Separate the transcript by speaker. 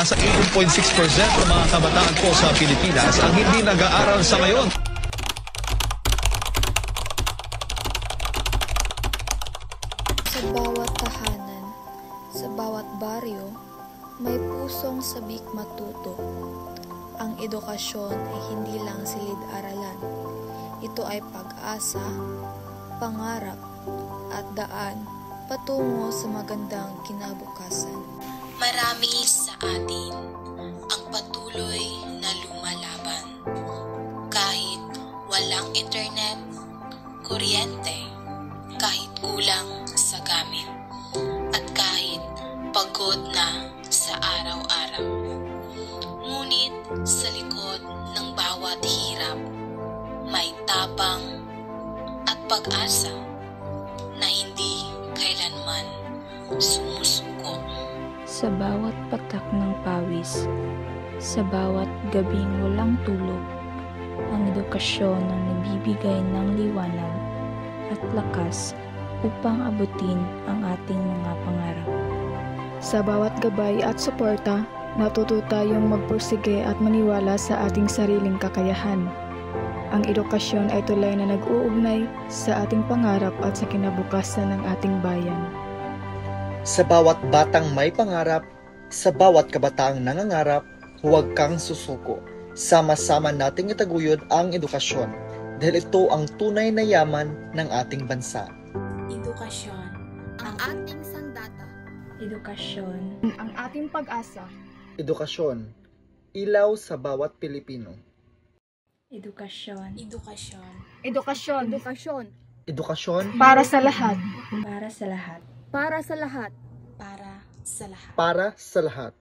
Speaker 1: Nasa 18.6% ng mga kabataan po sa Pilipinas ang hindi nag-aaral sa ngayon.
Speaker 2: Sa bawat tahanan, sa bawat baryo, may pusong sabik matuto. Ang edukasyon ay hindi lang silid-aralan. Ito ay pag-asa, pangarap, at daan patungo sa magandang kinabukasan.
Speaker 3: Marami sa atin ang patuloy na lumalaban. Kahit walang internet, kuryente, kahit kulang sa gamit, at kahit pagod na sa araw-araw. Ngunit sa likod ng bawat hirap, may tapang at pag-asa na hindi kailanman sumusuko.
Speaker 4: Sa bawat patak ng pawis, sa bawat gabing walang tulog, ang edukasyon ang nagbibigay ng liwanag at lakas upang abutin ang ating mga pangarap.
Speaker 5: Sa bawat gabay at suporta, natuto tayong magpursige at maniwala sa ating sariling kakayahan. Ang edukasyon ay tulay na nag-uugnay sa ating pangarap at sa kinabukasan ng ating bayan.
Speaker 6: Sa bawat batang may pangarap, sa bawat kabataang nangangarap, huwag kang susuko. Sama-sama nating itaguyod ang edukasyon dahil ito ang tunay na yaman ng ating bansa.
Speaker 3: Edukasyon
Speaker 2: Ang ating sandata.
Speaker 4: Edukasyon,
Speaker 5: Ang ating pag-asa.
Speaker 6: Edukasyon, ilaw sa bawat Pilipino.
Speaker 4: edukasyon,
Speaker 3: Edukasyon
Speaker 5: Edukasyon.
Speaker 2: Edukasyon.
Speaker 6: Edukasyon
Speaker 5: Para sa lahat.
Speaker 4: para sa lahat.
Speaker 2: Para sa lahat.
Speaker 3: para sa lahat.
Speaker 6: para sa lahat.